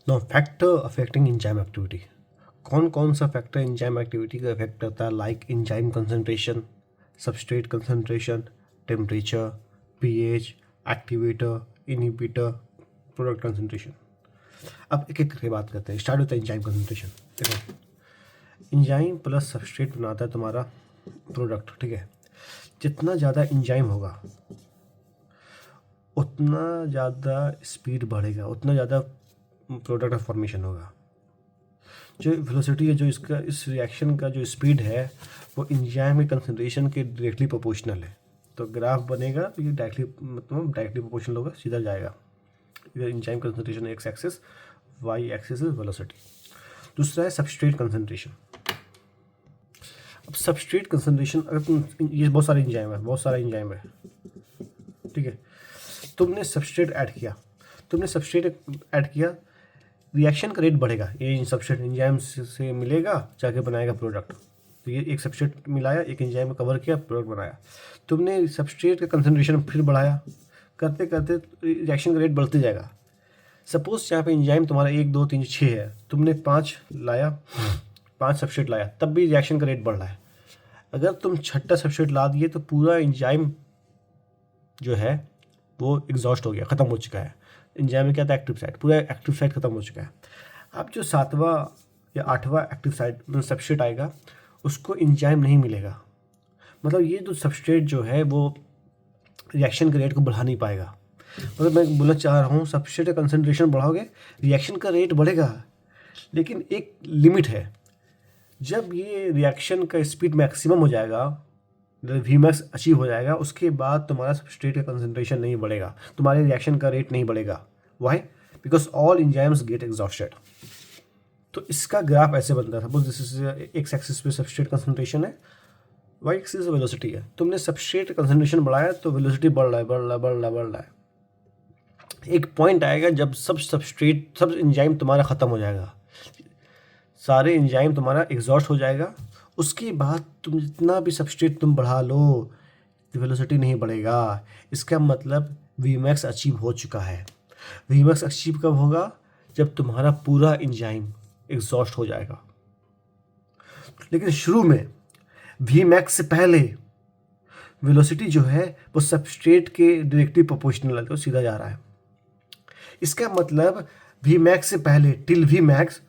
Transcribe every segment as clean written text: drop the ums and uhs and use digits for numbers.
No factor affecting enzyme activity. कौन कौन सा फैक्टर एंजाइम एक्टिविटी को अफेक्ट करता है? Like enzyme concentration, substrate concentration, temperature, pH, activator, inhibitor, product concentration. अब एक एक करके बात करते हैं। स्टार्ट होता है एंजाइम कंसंट्रेशन। देखो, एंजाइम प्लस सबस्ट्रेट बनाता है तुम्हारा प्रोडक्ट, ठीक है। जितना ज़्यादा एंजाइम होगा उतना ज़्यादा स्पीड बढ़ेगा, उतना ज़्यादा प्रोडक्ट का फॉर्मेशन होगा। जो वेलोसिटी है, जो इसका इस रिएक्शन का जो स्पीड है, वो एंजाइम के कंसंट्रेशन के डायरेक्टली प्रोपोर्शनल है। तो ग्राफ बनेगा तो ये डायरेक्टली मतलब डायरेक्टली प्रोपोर्शनल होगा, सीधा जाएगा। इधर enzyme concentration X axis, Y axis is velocity. दूसरा है सबस्ट्रेट कंसंट्रेशन। अब सबस्ट्रेट कंसंट्रेशन, अगर तुम, ये बहुत सारे एंजाइम है, बहुत सारा एंजाइम है, ठीक है। तुमने सबस्ट्रेट ऐड किया, रिएक्शन का रेट बढ़ेगा। ये सबस्ट्रेट एंजाइम से मिलेगा, जाके बनाएगा प्रोडक्ट। तो ये एक सबस्ट्रेट मिलाया, एक एंजाइम में कवर किया, प्रोडक्ट बनाया। तुमने सबस्ट्रेट का कंसंट्रेशन फिर बढ़ाया, करते करते रिएक्शन का रेट बढ़ते जाएगा। सपोज यहाँ पे एंजाइम तुम्हारा 1 2 3 6 है, तुमने 5 लाया, 5 सबस्ट्रेट लाया, तब भी रिएक्शन का रेट बढ़ रहा है। अगर तुम छठा सबस्ट्रेट ला दिए तो पूरा एंजाइम जो है वो एग्जॉस्ट हो गया, ख़त्म हो चुका है। एंजाइम में क्या था? एक्टिव साइट, पूरा एक्टिव साइट ख़त्म हो चुका है। अब जो 7वां या 8वां एक्टिव साइट सबस्ट्रेट आएगा, उसको एंजाइम नहीं मिलेगा। मतलब ये जो सबस्ट्रेट जो है वो रिएक्शन के रेट को बढ़ा नहीं पाएगा। मतलब मैं बोलना चाह रहा हूँ, सबस्ट्रेट का कंसंट्रेशन बढ़ाओगे, रिएक्शन का रेट बढ़ेगा, लेकिन एक लिमिट है। जब ये रिएक्शन का स्पीड मैक्सिमम हो जाएगा, वी मैक्स अचीव हो जाएगा, उसके बाद तुम्हारा सबस्ट्रेट का कंसंट्रेशन नहीं बढ़ेगा, तुम्हारे रिएक्शन का रेट नहीं बढ़ेगा। Why? Because all enzymes get exhausted. तो इसका ग्राफ ऐसे बनता था। Suppose this is X axis पे सबस्ट्रेट कंसंट्रेशन है, वाई एक्सिस वेलोसिटी है। तुमने सबस्ट्रेट कंसंट्रेशन बढ़ाया तो वेलोसिटी बढ़ रहा है, बढ़ रहा है, बढ़ रहा है, बढ़ रहा है। एक पॉइंट आएगा जब सब एंजाइम तुम्हारा ख़त्म हो जाएगा, सारे एंजाइम तुम्हारा एग्जॉस्ट हो जाएगा। उसके बाद तुम जितना भी सबस्ट्रेट तुम बढ़ा लो, वेलोसिटी नहीं बढ़ेगा। इसका मतलब वी मैक्स अचीव हो चुका है। वी मैक्स अचीव कब होगा? जब तुम्हारा पूरा एंजाइम एग्जॉस्ट हो जाएगा। लेकिन शुरू में वी मैक्स से पहले वेलोसिटी जो है वो सबस्ट्रेट के डायरेक्टली प्रोपोर्शनल है, तो सीधा जा रहा है। इसका मतलब वी मैक्स से पहले टिल वी मैक्स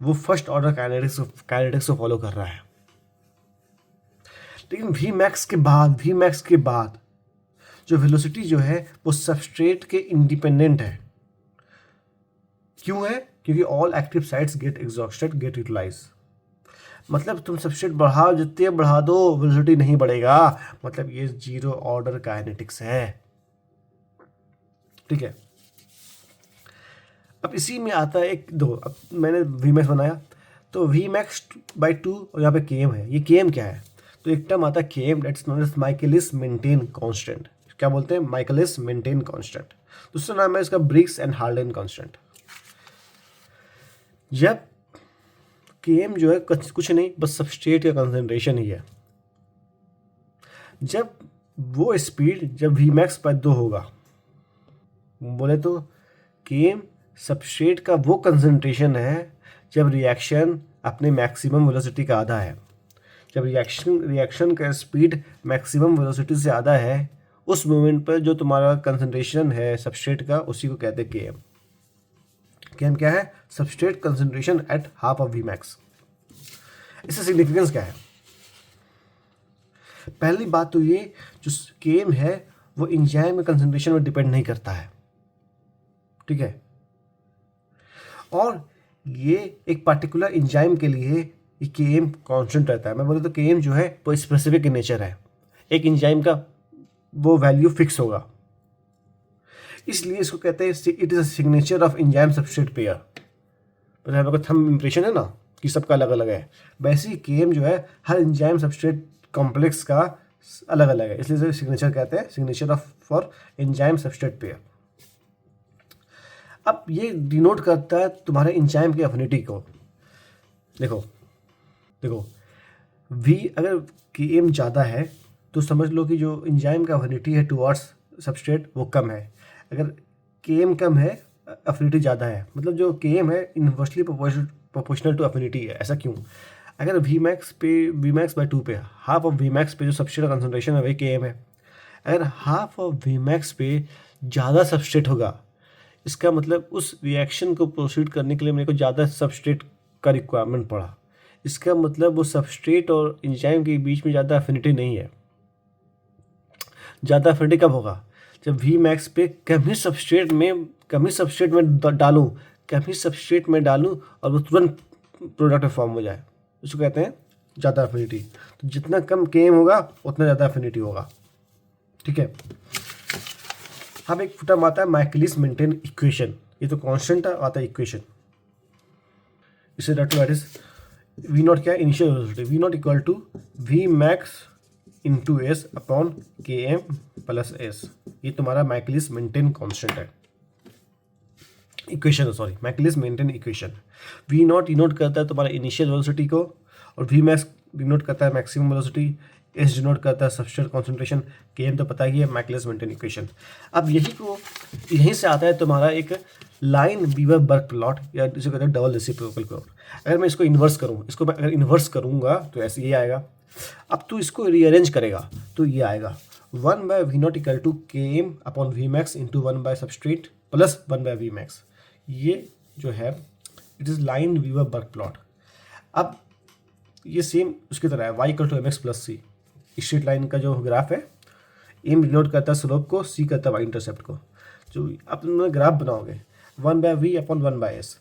वो फर्स्ट ऑर्डर काइनेटिक्स को फॉलो कर रहा है। लेकिन वी मैक्स के बाद जो वेलोसिटी जो है वो सबस्ट्रेट के इंडिपेंडेंट है। क्यों है? क्योंकि all active sites get exhausted, get utilize. मतलब तुम सबस्ट्रेट बढ़ाओ, जितने बढ़ा दो वेलोसिटी नहीं बढ़ेगा। मतलब ये जीरो ऑर्डर काइनेटिक्स है, ठीक है। अब इसी में आता है एक दो, अब मैंने वी मैक्स बनाया तो वी मैक्स बाई 2, और यहाँ पे के एम है। ये के एम क्या है? तो एक टर्म आता है K M, that's known as Michaelis Menten constant. क्या बोलते हैं? Michaelis Menten constant. दूसरा नाम है इसका ब्रिग्स एंड हार्डन कांस्टेंट। जब के एम जो है कुछ नहीं, बस सबस्ट्रेट का कंसंट्रेशन ही है। जब वो स्पीड जब वी मैक्स बाई 2 होगा, बोले तो के एम सबस्ट्रेट का वो कंसंट्रेशन है जब रिएक्शन अपने मैक्सिमम वेलोसिटी का आधा है। जब रिएक्शन का स्पीड मैक्सिमम वेलोसिटी से आधा है, उस मोमेंट पर जो तुम्हारा कंसंट्रेशन है सबस्ट्रेट का, उसी को कहते हैं के एम। के एम क्या है? Substrate concentration at half of V max. इसका सिग्निफिकेंस क्या है? पहली बात तो ये, जो के एम है वो एंजाइम में कंसंट्रेशन में डिपेंड नहीं करता है, ठीक है। और ये एक पर्टिकुलर एंजाइम के लिए ये के एम कॉन्स्टेंट रहता है। मैं बोलूँ तो के एम जो है वो स्पेसिफिक इन नेचर है, एक एंजाइम का वो वैल्यू फिक्स होगा। इसलिए इसको कहते हैं it is a signature of enzyme substrate pair. मतलब हम लोग का थंब इम्प्रेशन है ना कि सबका अलग अलग है, वैसे ही के एम जो है हर एंजाइम सबस्ट्रेट कॉम्प्लेक्स का अलग अलग है, इसलिए सिग्नेचर कहते हैं, signature of for enzyme substrate pair. अब ये डिनोट करता है तुम्हारे एंजाइम की अफिनिटी को। देखो देखो, वी अगर के एम ज़्यादा है तो समझ लो कि जो एंजाइम का अफिनिटी है टुवर्ड्स सबस्ट्रेट वो कम है। अगर के एम कम है अफिनिटी ज़्यादा है, मतलब जो Km है इन्वर्सली प्रोपोर्शनल टू अफिनिटी है। ऐसा क्यों? अगर Vmax/2 पे हाफ ऑफ Vmax पे जो सबस्ट्रेट कंसंट्रेशन है वही Km है। अगर हाफ ऑफ Vmax पे ज़्यादा सबस्ट्रेट होगा, इसका मतलब उस रिएक्शन को प्रोसीड करने के लिए मेरे को ज़्यादा सबस्ट्रेट का रिक्वायरमेंट पड़ा। इसका मतलब वो सबस्ट्रेट और एंजाइम के बीच में ज़्यादा अफिनिटी नहीं है। ज़्यादा अफिनिटी कब होगा? जब Vmax पे कम ही सबस्ट्रेट में डालूँ और वो तुरंत प्रोडक्ट में फॉर्म हो जाए, उसको कहते हैं ज़्यादा अफिनिटी। तो जितना कम Km होगा उतना ज़्यादा अफिनिटी होगा। ठीक है। अब एक फुटम आता है माइकलिस मेंटेन इक्वेशन। ये तो कांस्टेंट आता है इक्वेशन। इसे रटो, दैट इज वी नॉट क्या है, initial velocity, V naught equal to V max into S upon K M plus S. ये तुम्हारा माइकलिस मेंटेन कांस्टेंट है, equation, sorry Michaelis Menten equation. V naught denote करता है तुम्हारा इनिशियल वेलोसिटी को, और वी मैक्स डिनोट करता है मैक्सिमम वेलोसिटी, एस डिनोट करता है सबस्ट्रेट कॉन्सेंट्रेशन, के एम तो पता ही है, माइकलिस मेंटेन इक्वेशन। अब यहीं से आता है तुम्हारा एक लाइन वीवर बर्क प्लॉट, या जिसे कहते हैं डबल रेसिप्रोकल प्लॉट। अगर मैं इसको इन्वर्स करूँ, इसको मैं अगर इन्वर्स करूँगा तो ऐसे ये आएगा। अब तू इसको रीअरेंज करेगा तो ये आएगा 1/V0 equal to Km upon Vmax into 1 substrate plus 1/V max। ये जो है it is Lineweaver Burk plot. अब ये सेम उसकी तरह है, y equal to mx plus C. Straight line का जो ग्राफ है, एम डिनोट करता है स्लोप को, सी करता है वाई इंटरसेप्ट को। जो आप तुम ग्राफ बनाओगे 1/v अपॉन 1/s,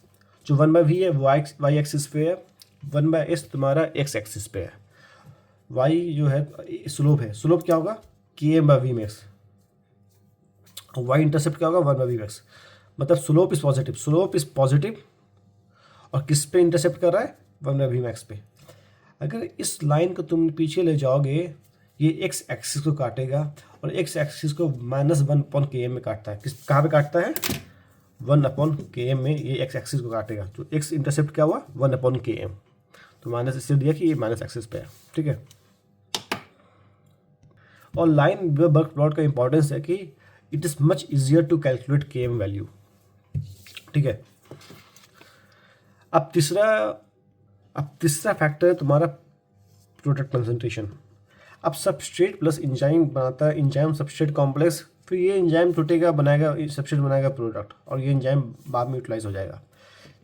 जो 1/v है वाई एक्सिस पे है, 1/s तुम्हारा एक्स एक्सिस पे है। वाई जो है स्लोप है, स्लोप क्या होगा Km/v max, वाई इंटरसेप्ट क्या होगा 1/v max। मतलब स्लोप इज पॉजिटिव और किस पे इंटरसेप्ट कर रहा है 1/v max पे। अगर इस लाइन को तुम पीछे ले जाओगे, ये एक्स एक्सिस को काटेगा और एक्स एक्सिस को -1/Km में काटता है। कहाँ पे काटता है? 1/Km में ये एक्स एक्सिस को काटेगा। तो एक्स इंटरसेप्ट क्या हुआ 1/Km, तो माइनस इससे दिया कि ये माइनस एक्सिस पे है। ठीक है। और लाइन बर्क प्लॉट का इंपॉर्टेंस है कि it is much easier to calculate Km value. ठीक है। अब तीसरा फैक्टर है तुम्हारा प्रोडक्ट कंसंट्रेशन। अब सबस्ट्रेट प्लस इंजाइम बनाता है इंजाइम सबस्ट्रेट कॉम्प्लेक्स, फिर ये इंजाइम टूटेगा, सबस्ट्रेट बनाएगा प्रोडक्ट, और ये इंजाइम बाद में यूटिलाइज हो जाएगा।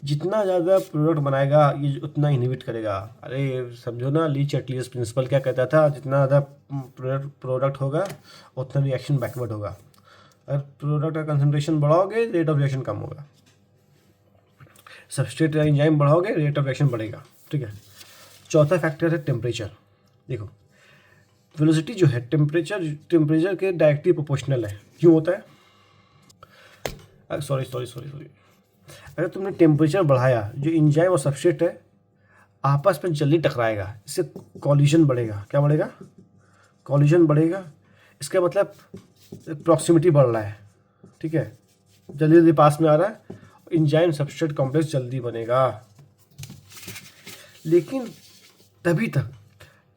जितना ज़्यादा प्रोडक्ट बनाएगा ये उतना इनहिबिट करेगा। अरे समझो ना, ली चैटलियस प्रिंसिपल क्या कहता था, जितना ज़्यादा प्रोडक्ट होगा उतना रिएक्शन बैकवर्ड होगा। अगर प्रोडक्ट का कंसंट्रेशन बढ़ाओगे रेट ऑफ रिएक्शन कम होगा, सबस्ट्रेट या इंजाइम बढ़ाओगे रेट ऑफ रिएक्शन बढ़ेगा। ठीक है। चौथा फैक्टर है टेम्परेचर। देखो वेलोसिटी जो है टेम्परेचर के डायरेक्टली प्रोपोर्शनल है। क्यों होता है? सॉरी, अगर तुमने टेम्परेचर बढ़ाया, जो इंजाइम और सबस्ट्रेट है आपस में जल्दी टकराएगा, इससे कॉलिजन बढ़ेगा। क्या बढ़ेगा? कॉलिजन बढ़ेगा। इसका मतलब प्रॉक्सिमिटी बढ़ रहा है। ठीक है, जल्दी पास में आ रहा है, इंजाइम सबस्ट्रेट कॉम्प्लेक्स जल्दी बनेगा। लेकिन तभी तक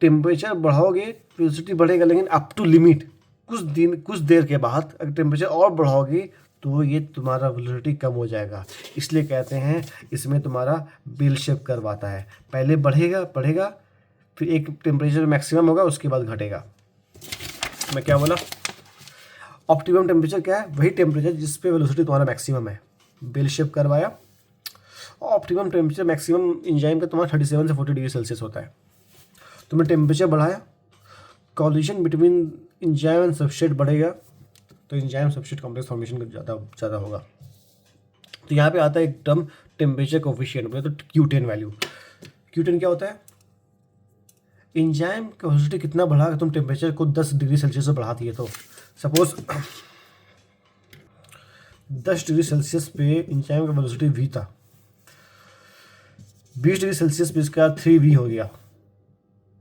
टेम्परेचर बढ़ाओगे वेलोसिटी बढ़ेगा, लेकिन अप टू लिमिट। कुछ देर के बाद अगर टेम्परेचर और बढ़ाओगे तो ये तुम्हारा वेलोसिटी कम हो जाएगा। इसलिए कहते हैं इसमें तुम्हारा बेल शेप करवाता है। पहले बढ़ेगा, फिर एक टेम्परेचर मैक्सिमम होगा, उसके बाद घटेगा। मैं क्या बोला? ऑप्टिमम टेम्परेचर क्या है? वही टेम्परेचर जिस पे वेलोसिटी तुम्हारा मैक्सिमम है। बेल शेप करवाया। ऑप्टिमम टेम्परेचर मैक्सिमम इंजाइम का तुम्हारा 37 से 40 डिग्री सेल्सियस होता है। तुमने टेम्परेचर बढ़ाया, collision between enzyme and substrate बढ़ेगा, तो इंजाइम सबस्ट्रेट कॉम्प्लेक्स फॉर्मेशन ज़्यादा होगा। तो यहाँ पे आता है एक टर्म टेम्परेचर कोफिशिएंट, बोले तो Q10 वैल्यू। Q10 क्या होता है? इंजाइम का वेलोसिटी कितना बढ़ा, तुम टेम्परेचर को 10 डिग्री सेल्सियस से बढ़ा दिए, तो सपोज 10 डिग्री सेल्सियस पे इंजाइम का वेलोसिटी V था, 20 डिग्री सेल्सियस पे इसका 3V हो गया।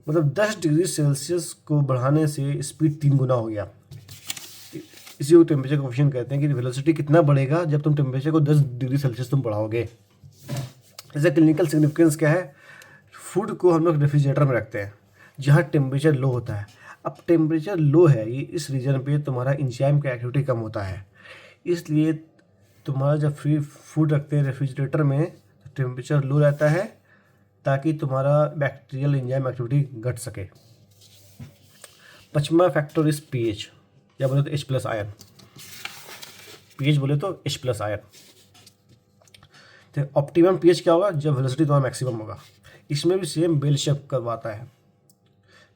मतलब 10 डिग्री सेल्सियस को बढ़ाने से स्पीड 3 गुना हो गया। इसी को टेम्परेचर कोफिशिएंट कहते हैं कि वेलोसिटी कितना बढ़ेगा जब तुम टेम्परेचर को 10 डिग्री सेल्सियस तुम बढ़ाओगे। इसका क्लिनिकल सिग्निफिकेंस क्या है? फूड को हम लोग रेफ्रिजरेटर में रखते हैं जहाँ टेम्परेचर लो होता है। अब टेम्परेचर लो है, ये इस रीजन पे तुम्हारा इंजाइम का एक्टिविटी कम होता है, इसलिए तुम्हारा जब फ्री फूड रखते हैं रेफ्रिजरेटर में तो टेम्परेचर लो रहता है ताकि तुम्हारा बैक्टीरियल एंजाइम एक्टिविटी घट सके। 5वां फैक्टर इज पीएच, या बोले तो H+ आयन। पीएच बोले तो H+ आयन। तो ऑप्टिमम पीएच क्या होगा? जब वेलोसिटी तुम्हारा मैक्सिमम होगा। इसमें भी सेम बेल शेप करवाता है।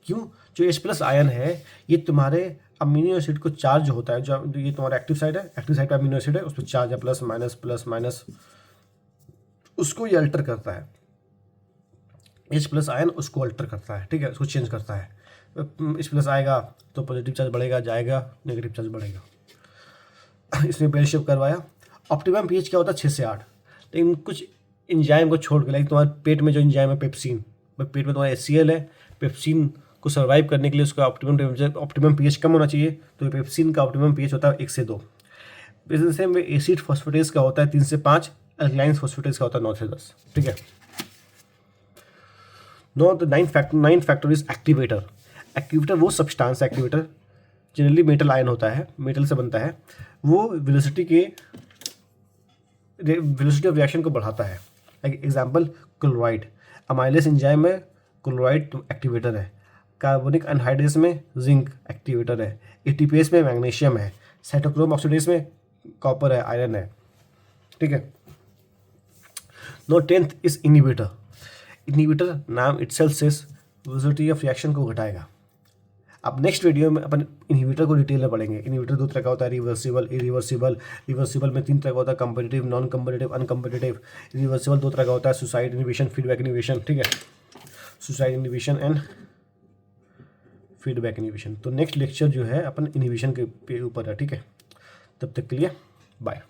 क्यों? जो H+ आयन है ये तुम्हारे अमीनो एसिड को चार्ज होता है, जो ये तुम्हारा एक्टिव साइड है, एक्टिव साइड पे अमीनो एसिड है, उस पर चार्ज है प्लस माइनस, उसको ये अल्टर करता है। H+ आयन उसको अल्टर करता है, ठीक है, उसको चेंज करता है। H+ आएगा तो पॉजिटिव चार्ज बढ़ेगा, जाएगा नेगेटिव चार्ज बढ़ेगा। इसमें बेल शेप करवाया। ऑप्टिमम पीएच क्या होता है? 6 से 8। लेकिन कुछ एंजाइम को छोड़ के, लाइक तुम्हारे पेट में जो एंजाइम है पेप्सिन, पेट में तुम्हारा HCl है, पेप्सिन को सर्वाइव करने के लिए उसका ऑप्टिमम पीएच कम होना चाहिए, तो पेप्सिन का ऑप्टिमम पीएच होता है 1 से 2। इसी में एसिड फॉस्फेटेज का होता है 3 से 5, अल्कलाइन फॉस्फेटेज का होता है 9 से 10, ठीक है। Nine factor is activator. Activator वो substance, activator generally metal ion होता है, मेटल से बनता है, वो वेलोसिटी ऑफ रिएक्शन को बढ़ाता है। Like example chloride, amylase enzyme में क्लोराइड एक्टिवेटर है, कार्बोनिक अनहाइड्रेस में जिंक एक्टिवेटर है, एटीपीएस में मैग्नीशियम है, साइटोक्रोम ऑक्सीडेज में कॉपर है, आयरन है, ठीक है। 10th is inhibitor. इनहिबिटर नाम itself says velocity of reaction को घटाएगा। अब नेक्स्ट वीडियो में अपन इनहिबिटर को डिटेल में पढ़ेंगे। इनहिबिटर 2 तरह का होता है, रिवर्सिबल, इरिवर्सिबल। रिवर्सिबल में 3 तरह का होता है, कंपेटिटिव, नॉन कंपेटिटिव, अनकंपेटिटिव। इरिवर्सिबल 2 तरह का होता है, सुसाइड इनहिबिशन, फीडबैक इनहिबिशन, ठीक है, suicide inhibition and feedback inhibition. तो नेक्स्ट लेक्चर जो है अपन इनहिबिशन के ऊपर है, ठीक है। तब तक के लिए बाय।